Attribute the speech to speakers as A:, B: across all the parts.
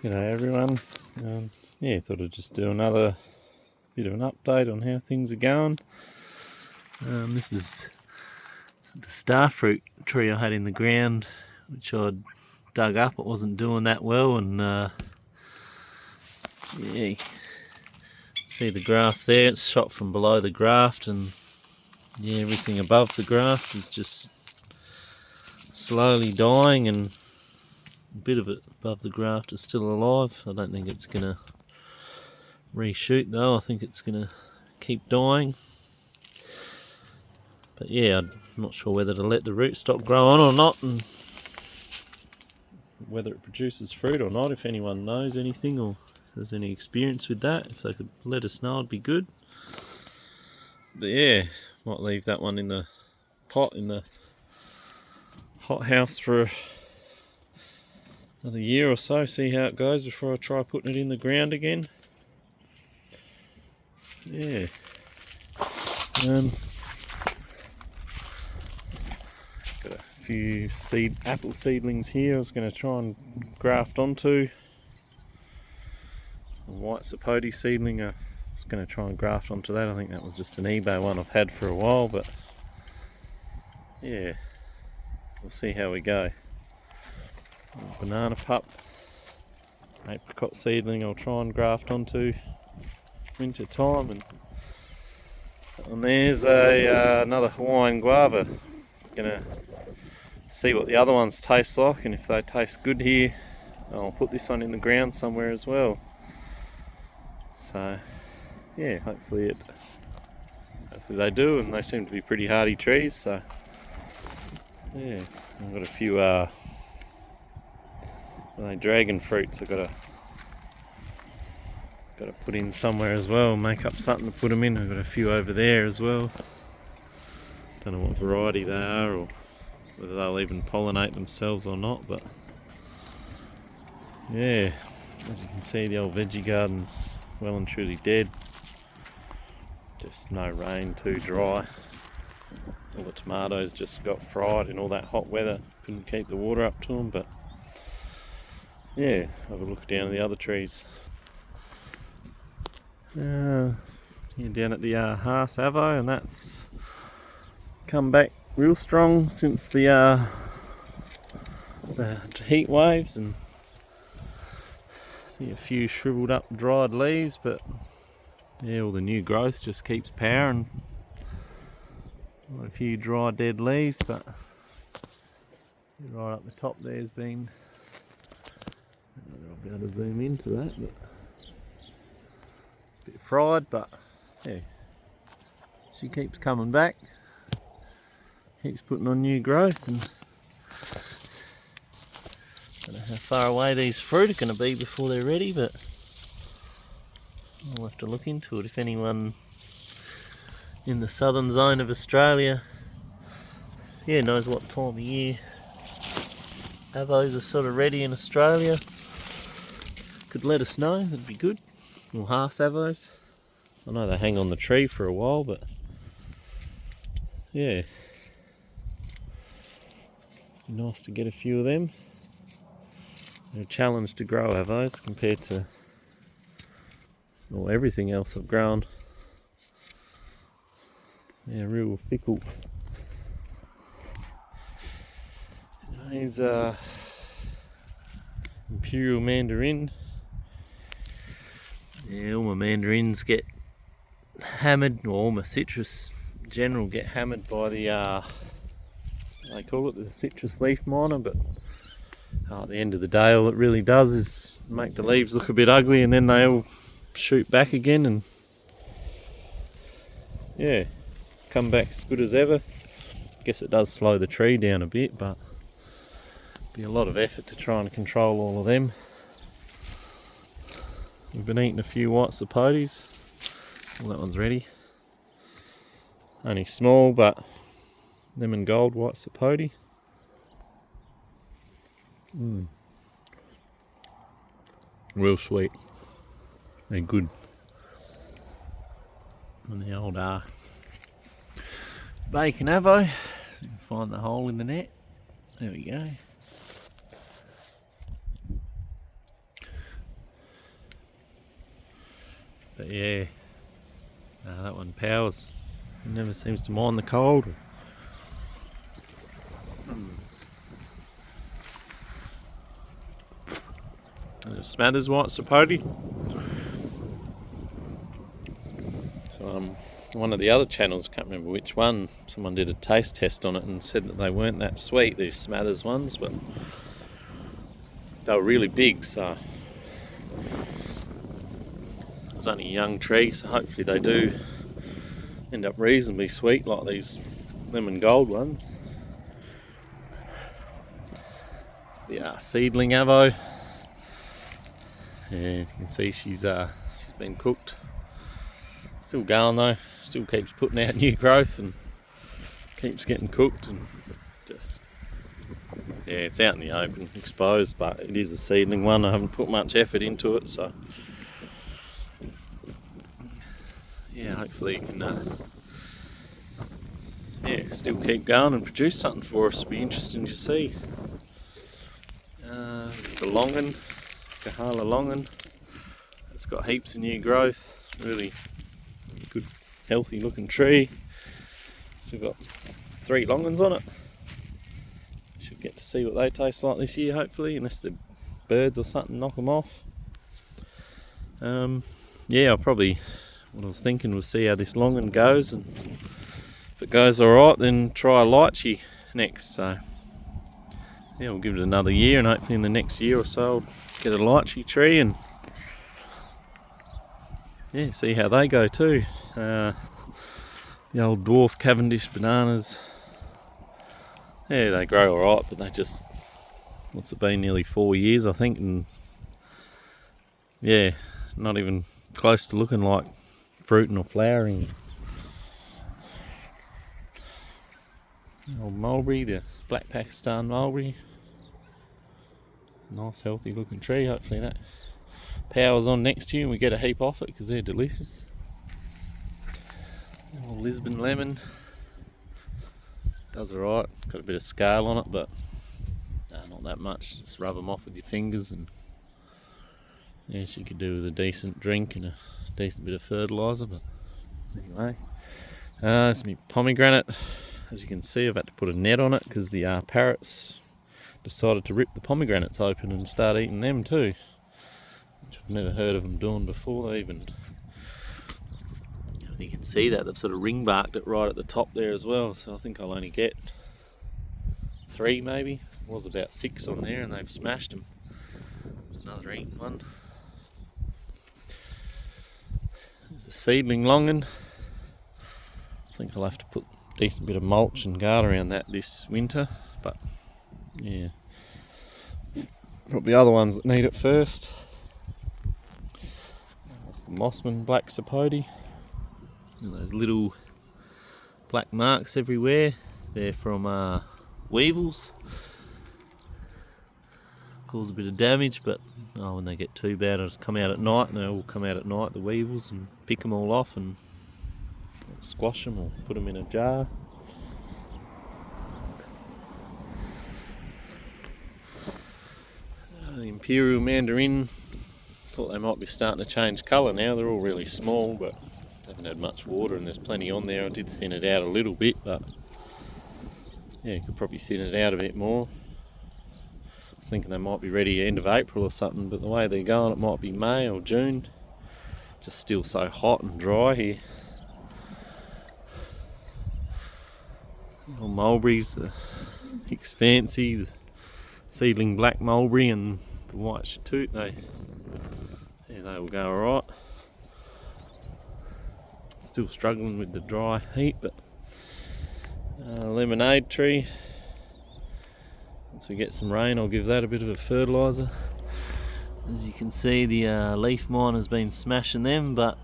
A: G'day everyone. Yeah, thought I'd just do another bit of an update on how things are going. This is the starfruit tree I had in the ground, which I'd dug up. It wasn't doing that well, and yeah, you see the graft there. It's shot from below the graft, and yeah, everything above the graft is just slowly dying, and a bit of it above the graft is still alive. I don't think it's going to reshoot though. I think it's going to keep dying. But yeah, I'm not sure whether to let the root stock grow on or not, and whether it produces fruit or not. If anyone knows anything or has any experience with that, if they could let us know, it'd be good. But yeah, might leave that one in the pot in the hothouse for another year or so, see how it goes before I try putting it in the ground again. Yeah. Got a few apple seedlings here I was going to try and graft onto. A white sapote seedling I was going to try and graft onto that. I think that was just an eBay one I've had for a while, but yeah, we'll see how we go. Banana pup, apricot seedling I'll try and graft onto winter time, and there's another Hawaiian guava. Gonna see what the other ones taste like, and if they taste good here, I'll put this one in the ground somewhere as well. So yeah, hopefully they do, and they seem to be pretty hardy trees. So yeah, I've got a few dragon fruits I've got to put in somewhere as well, make up something to put them in. I've got a few over there as well. Don't know what variety they are, or whether they'll even pollinate themselves or not, but yeah, as you can see, the old veggie garden's well and truly dead. Just no rain, too dry. All the tomatoes just got fried in all that hot weather, couldn't keep the water up to them. But yeah, have a look down at the other trees. Here down at the Haas Avo, and that's come back real strong since the heat waves, and see a few shriveled up dried leaves, but yeah, all the new growth just keeps powering. Got a few dry dead leaves, but right up the top there's been, I don't know if I'll be able to zoom into that, but a bit fried, but yeah, she keeps coming back, keeps putting on new growth, and I don't know how far away these fruit are going to be before they're ready, but I'll have to look into it. If anyone in the southern zone of Australia knows what time of year avos are sort of ready in Australia, could let us know, that'd be good. Or Haas avos. I know they hang on the tree for a while, but yeah, nice to get a few of them. They're a challenge to grow avos compared to everything else I've grown. Yeah, real fickle. Here's Imperial Mandarin. Yeah, all my mandarins get hammered, or all my citrus in general get hammered by the they call it the citrus leaf miner, but at the end of the day all it really does is make the leaves look a bit ugly, and then they all shoot back again and yeah, come back as good as ever. Guess it does slow the tree down a bit, but it'd be a lot of effort to try and control all of them. We've been eating a few white sapotes. Well, that one's ready. Only small, but lemon gold white sapote. Real sweet. They're good. And the old bacon avo. So you can find the hole in the net. There we go. But yeah, that one powers. It never seems to mind the cold. There's Smathers white sapote. So one of the other channels, I can't remember which one, someone did a taste test on it and said that they weren't that sweet, these Smathers ones, but they were really big, so it's only a young tree, so hopefully they do end up reasonably sweet like these lemon gold ones. It's the seedling avo. Yeah, you can see she's been cooked. Still going though, still keeps putting out new growth and keeps getting cooked, and just, yeah, it's out in the open, exposed, but it is a seedling one. I haven't put much effort into it, so yeah, hopefully you can still keep going and produce something for us. It'll be interesting to see. The longan, Kahala longan, it's got heaps of new growth, really good healthy looking tree. So we've got 3 longans on it. Should get to see what they taste like this year, hopefully, unless the birds or something knock them off. Yeah, what I was thinking was see how this longan goes, and if it goes alright then try a lychee next. So yeah, we'll give it another year, and hopefully in the next year or so I'll get a lychee tree and yeah, see how they go too. The old dwarf Cavendish bananas, yeah, they grow alright, but they just, what's it been, nearly 4 years I think, and yeah, not even close to looking like fruiting or flowering. Old mulberry, the black Pakistan mulberry, nice healthy looking tree. Hopefully that powers on next year and we get a heap off it because they're delicious. Old Lisbon lemon, does alright, got a bit of scale on it, but not that much. Just rub them off with your fingers, and yeah, she could do with a decent drink and a decent bit of fertiliser. But anyway, it's my pomegranate. As you can see, I've had to put a net on it because the parrots decided to rip the pomegranates open and start eating them too, which I've never heard of them doing before. They even, you can see that they've sort of ring barked it right at the top there as well, so I think I'll only get 3 maybe. There was about 6 on there and they've smashed them. There's another eaten one. There's a seedling longan. I think I'll have to put a decent bit of mulch and guard around that this winter, but yeah, probably other ones that need it first. That's the Mossman black sapote. And those little black marks everywhere, they're from weevils. Cause a bit of damage, but when they get too bad, I just come out at night, and they all come out at night, the weevils, and pick them all off and squash them or put them in a jar. The imperial mandarin, thought they might be starting to change colour now. They're all really small, but haven't had much water, and there's plenty on there. I did thin it out a little bit, but yeah, could probably thin it out a bit more. I was thinking they might be ready end of April or something, but the way they're going, it might be May or June. Just still so hot and dry here. Little mulberries, the Hicks Fancy, the seedling black mulberry, and the white chatoot, they will go alright. Still struggling with the dry heat, but lemonade tree, once we get some rain I'll give that a bit of a fertiliser. As you can see, the leaf mine has been smashing them, but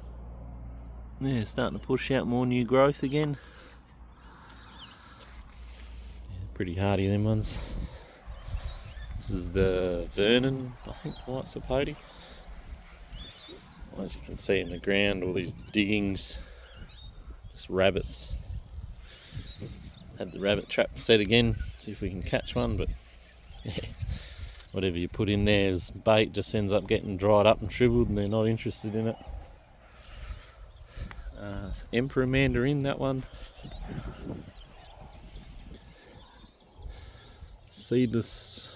A: yeah, starting to push out more new growth again. Yeah, pretty hardy them ones. This is the Vernon, I think, white sapote. As you can see in the ground, all these diggings, just rabbits. Had the rabbit trap set again, see if we can catch one, but yeah, whatever you put in there as bait just ends up getting dried up and shriveled, and they're not interested in it. Emperor mandarin, that one. Seedless,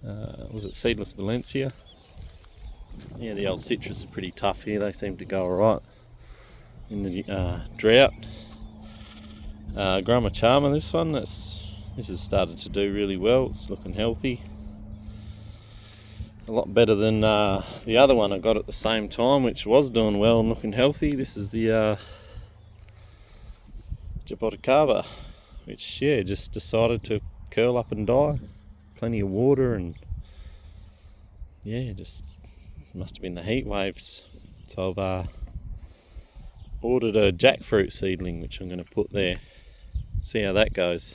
A: was it seedless Valencia? Yeah, the old citrus are pretty tough here. They seem to go alright in the drought. Grama Charma, this one, this has started to do really well. It's looking healthy. A lot better than the other one I got at the same time, which was doing well and looking healthy. This is the Jaboticaba, which, yeah, just decided to curl up and die. Plenty of water, and yeah, just must have been the heat waves. So I've ordered a jackfruit seedling, which I'm going to put there. See how that goes.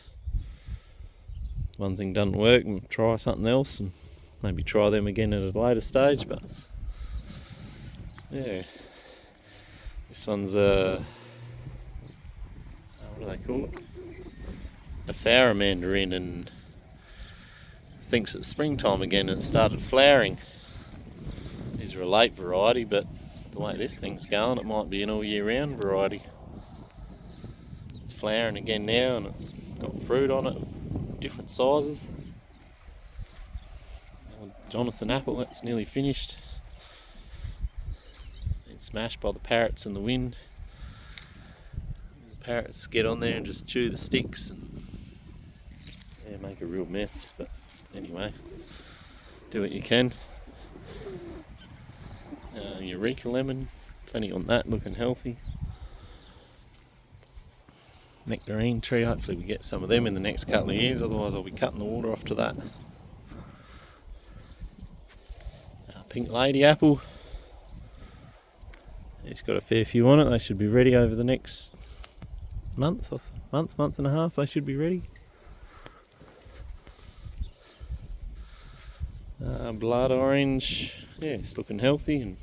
A: One thing doesn't work, and try something else, and maybe try them again at a later stage. But yeah, this one's what do they call it? A Farah mandarin, and thinks it's springtime again and it started flowering. These are a late variety, but the way this thing's going, it might be an all year round variety. It's flowering again now, and it's got fruit on it, different sizes. Jonathan apple, that's nearly finished. It's smashed by the parrots in the wind. The parrots get on there and just chew the sticks and yeah, make a real mess. But anyway, do what you can. Eureka lemon, plenty on that, looking healthy. Nectarine tree, hopefully we get some of them in the next couple of years, otherwise I'll be cutting the water off to that. Pink lady apple, it's got a fair few on it. They should be ready over the next month and a half. They should be ready. Blood orange, yeah, it's looking healthy and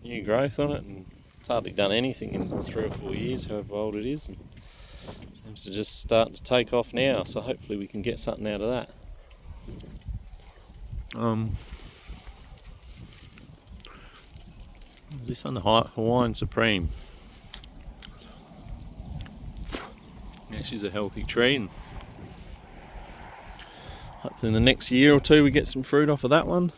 A: new growth on it, and it's hardly done anything in 3 or 4 years, however old it is, and seems to just start to take off now, so hopefully we can get something out of that. This one, the Hawaiian Supreme. Yeah, she's a healthy tree, and hopefully in the next year or two we get some fruit off of that one.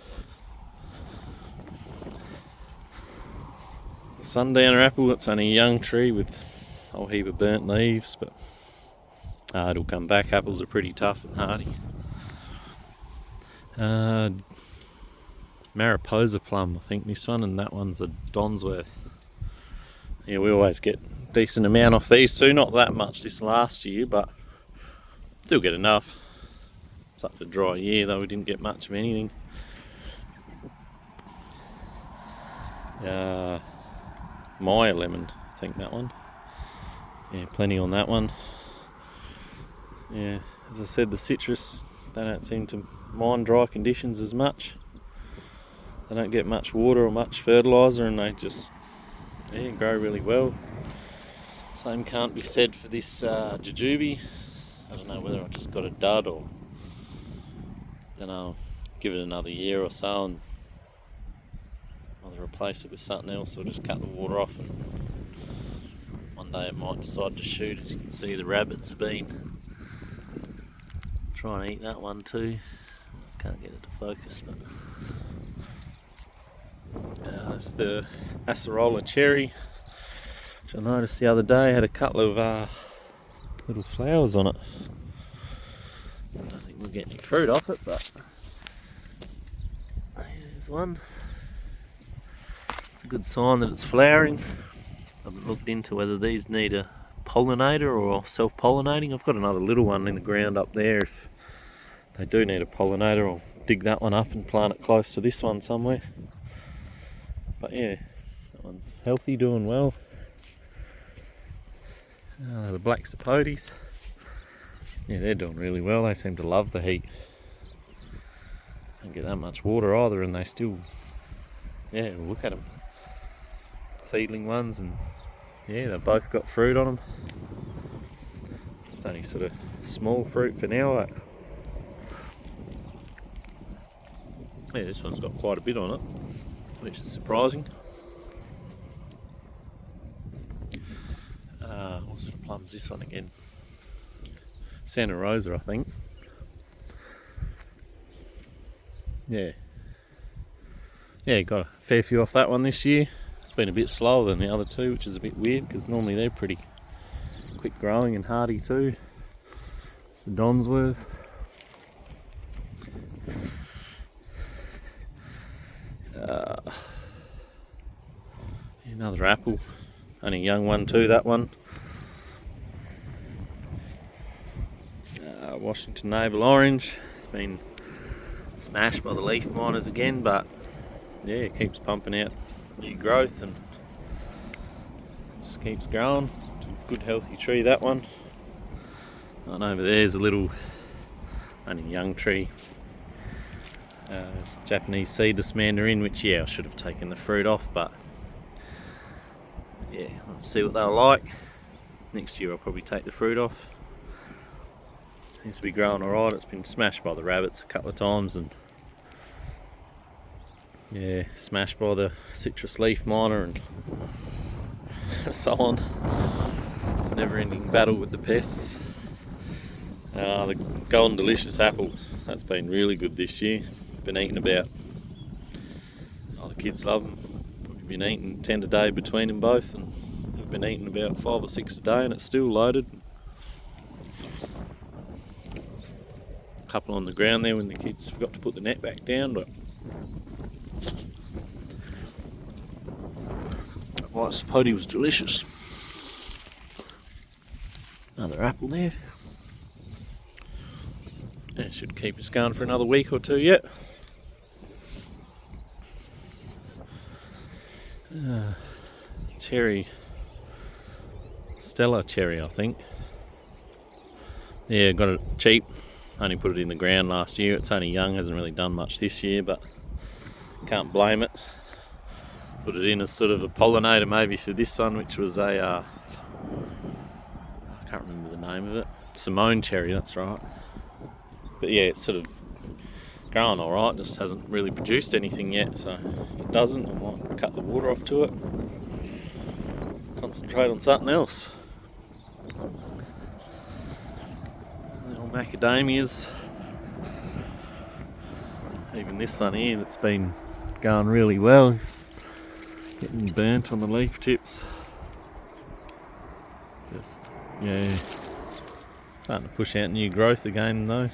A: Sundowner apple, it's only a young tree with a whole heap of burnt leaves, but it'll come back. Apples are pretty tough and hardy. Mariposa plum, I think this one, and that one's a Donsworth. Yeah, we always get a decent amount off these two, not that much this last year, but still get enough. Such a dry year though, we didn't get much of anything. Maya lemon, I think that one. Yeah, plenty on that one. Yeah, as I said, the citrus, they don't seem to mind dry conditions as much. They don't get much water or much fertiliser, and they just grow really well. Same can't be said for this jujube. I don't know whether I just got a dud or then I'll give it another year or so and either replace it with something else or just cut the water off, and one day it might decide to shoot. As you can see, the rabbits have been trying to eat that one too. Can't get it to focus, but that's the acerola cherry, which I noticed the other day had a couple of little flowers on it. I don't think we'll get any fruit off it, but there's one. It's a good sign that it's flowering. I haven't looked into whether these need a pollinator or self-pollinating. I've got another little one in the ground up there. If they do need a pollinator, I'll dig that one up and plant it close to this one somewhere. But yeah, that one's healthy, doing well. The black sapotes, yeah, they're doing really well. They seem to love the heat. Don't get that much water either, and they still, yeah, look at them. Seedling ones, and yeah, they've both got fruit on them. It's only sort of small fruit for now. Yeah, this one's got quite a bit on it, which is surprising. plum's this one again? Santa Rosa, I think. Yeah, got a fair few off that one this year. It's been a bit slower than the other two, which is a bit weird because normally they're pretty quick growing and hardy too. It's the Donsworth. Another apple, only a young one too, that one. Washington Navel Orange. It's been smashed by the leaf miners again, but yeah, it keeps pumping out new growth and just keeps growing. It's a good healthy tree, that one. And over there's a little, only young tree, Japanese seedless mandarin, which I should have taken the fruit off, but yeah, I'll see what they're like. Next year I'll probably take the fruit off. Seems to be growing alright. It's been smashed by the rabbits a couple of times and smashed by the citrus leaf miner and so on. It's a never-ending battle with the pests. The Golden Delicious apple, that's been really good this year. Been eating about, the kids love them. Probably been eating 10 a day between them both, and they've been eating about 5 or 6 a day, and it's still loaded. A couple on the ground there when the kids forgot to put the net back down, but white sapote was delicious. Another apple there. It should keep us going for another week or two yet. Cherry, Stella cherry, I think. Yeah, got it cheap. Only put it in the ground last year. It's only young, hasn't really done much this year, but can't blame it. Put it in as sort of a pollinator maybe for this one, which was a, I can't remember the name of it. Simone cherry, that's right. But yeah, it's sort of growing alright, just hasn't really produced anything yet, so if it doesn't, I might cut the water off to it. Concentrate on something else. Little macadamias. Even this one here that's been going really well, it's getting burnt on the leaf tips. Just, starting to push out new growth again though.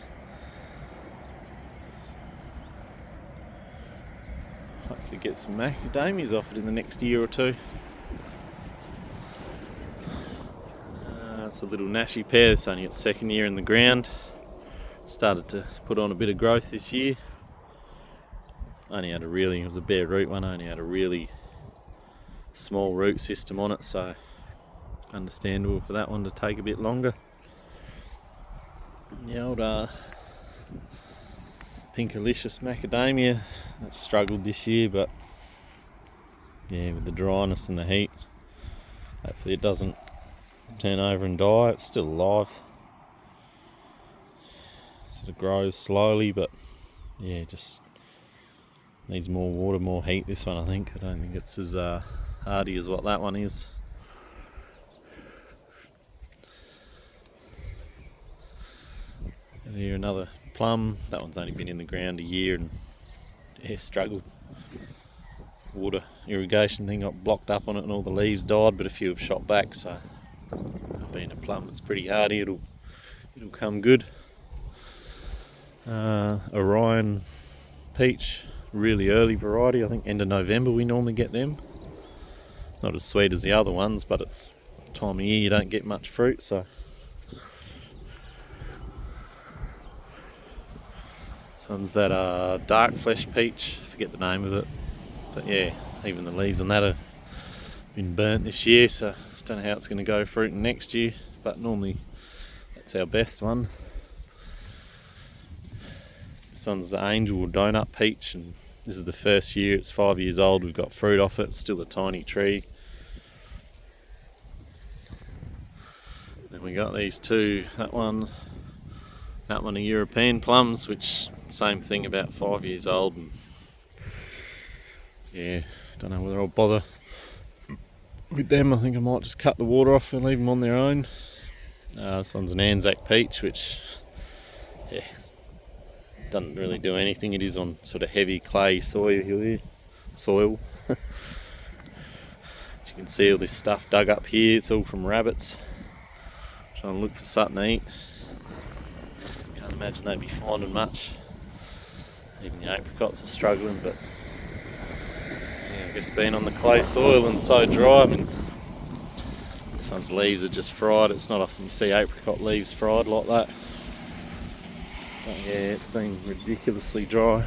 A: Hopefully get some macadamias off it in the next year or two. It's a little Nashi pear, it's only its second year in the ground. Started to put on a bit of growth this year. It was a bare root one, only had a really small root system on it, so understandable for that one to take a bit longer. The old Pinkalicious macadamia, that's struggled this year, but with the dryness and the heat, hopefully it doesn't turn over and die. It's still alive, sort of grows slowly, but just needs more water, more heat, this one I think. I don't think it's as hardy as what that one is. And here another plum, that one's only been in the ground a year and struggled. Water irrigation thing got blocked up on it and all the leaves died, but a few have shot back, so being a plum it's pretty hardy, it'll come good. Orion peach, really early variety, I think end of November we normally get them. Not as sweet as the other ones, but it's time of year you don't get much fruit, so this one's that dark flesh peach, forget the name of it, but even the leaves on that have been burnt this year, so don't know how it's going to go fruiting next year, but normally that's our best one. This one's the angel or donut peach, and this is the first year, it's 5 years old, we've got fruit off it, it's still a tiny tree. Then we got these two, that one are European plums, which same thing, about 5 years old, and don't know whether I'll bother with them, I think I might just cut the water off and leave them on their own. This one's an Anzac peach, which doesn't really do anything. It is on sort of heavy clay soil here. As you can see, all this stuff dug up here, it's all from rabbits. Trying to look for something to eat. Can't imagine they'd be finding much. Even the apricots are struggling, but yeah, I guess being on the clay soil and so dry, I mean, this one's leaves are just fried. It's not often you see apricot leaves fried like that. But yeah, it's been ridiculously dry.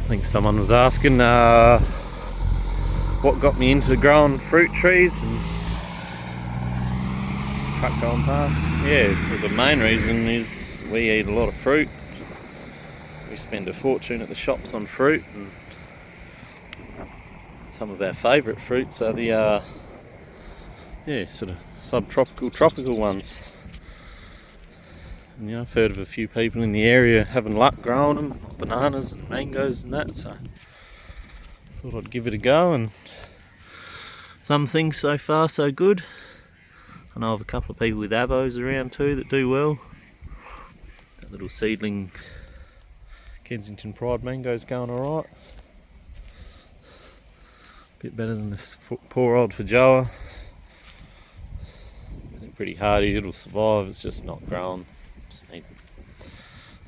A: I think someone was asking what got me into growing fruit trees, and truck going past. Yeah, the main reason is we eat a lot of fruit. We spend a fortune at the shops on fruit, and some of our favourite fruits are the sort of subtropical, tropical ones. And, I've heard of a few people in the area having luck growing them, bananas and mangoes and that, so I thought I'd give it a go, and some things so far so good. I know of a couple of people with avos around too that do well. That little seedling Kensington Pride mango's going alright. Bit better than this poor old Feijoa. Pretty hardy, it'll survive, it's just not growing. Just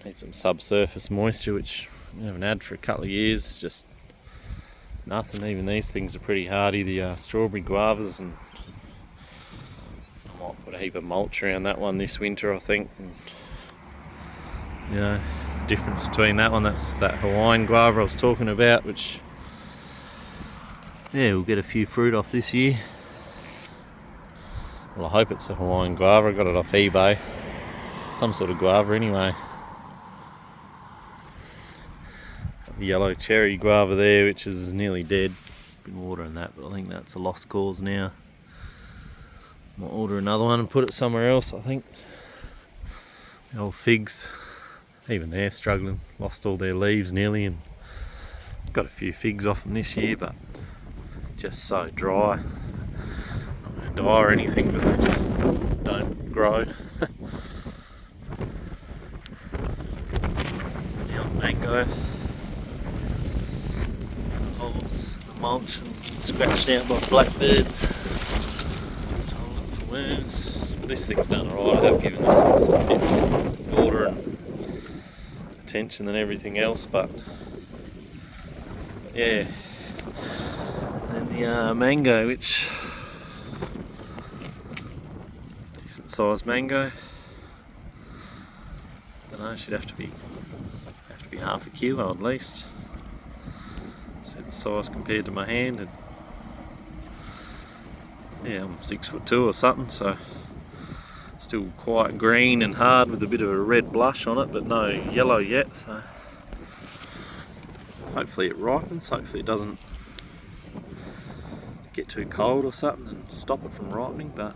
A: needs some subsurface moisture, which we haven't had for a couple of years. Just nothing. Even these things are pretty hardy, the strawberry guavas, and I might put a heap of mulch around that one this winter, I think. And, the difference between that one, that's that Hawaiian guava I was talking about, which we'll get a few fruit off this year. Well, I hope it's a Hawaiian guava. I got it off eBay. Some sort of guava anyway. Got the yellow cherry guava there, which is nearly dead. Been watering that, but I think that's a lost cause now. Might order another one and put it somewhere else, I think. The old figs, even they're struggling. Lost all their leaves nearly, and got a few figs off them this year, but just so dry. Die or anything, but they just don't grow. The old mango holes, the mulch, and scratched out by blackbirds. Trying to look for worms. But this thing's done alright. I have given this a bit more water and attention than everything else, but yeah. And then the mango, which size mango. Don't know, she'd have to be half a kilo at least. See the size compared to my hand, and yeah, I'm 6'2" or something, so still quite green and hard with a bit of a red blush on it, but no yellow yet, so hopefully it ripens. Hopefully it doesn't get too cold or something and stop it from ripening, but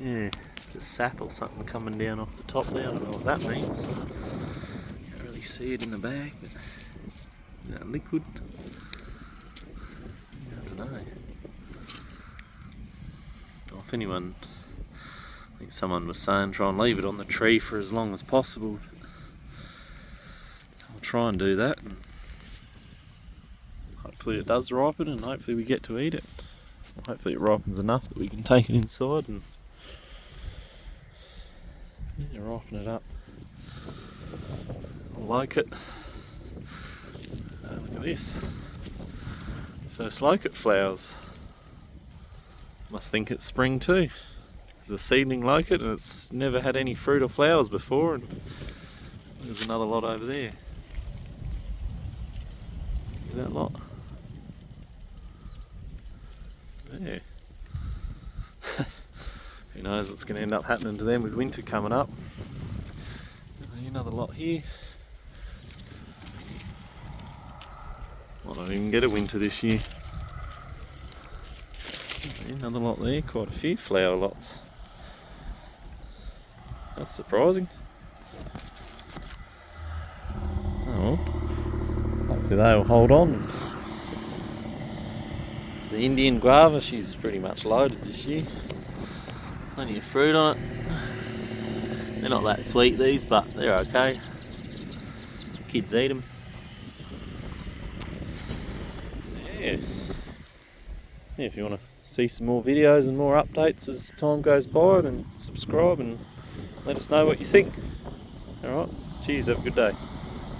A: yeah, the sap or something coming down off the top there. I don't know what that means. Can't really see it in the bag, but is that liquid? Yeah, I don't know. Well, if anyone, I think someone was saying try and leave it on the tree for as long as possible. I'll try and do that, and hopefully it does ripen, and hopefully we get to eat it. Hopefully it ripens enough that we can take it inside and ripen it up. I like it. Look at this. First locust flowers. Must think it's spring too. There's a seedling locust and it's never had any fruit or flowers before, and there's another lot over there. See that lot? There. Who knows what's going to end up happening to them with winter coming up. Another lot here. Might not even get a winter this year. Another lot there, quite a few flower lots. That's surprising. Oh well, hopefully they'll hold on and the Indian guava. She's pretty much loaded this year. Plenty of fruit on it. They're not that sweet, these, but they're okay. Kids eat them. Yeah. If you want to see some more videos and more updates as time goes by, then subscribe and let us know what you think. Alright, cheers, have a good day.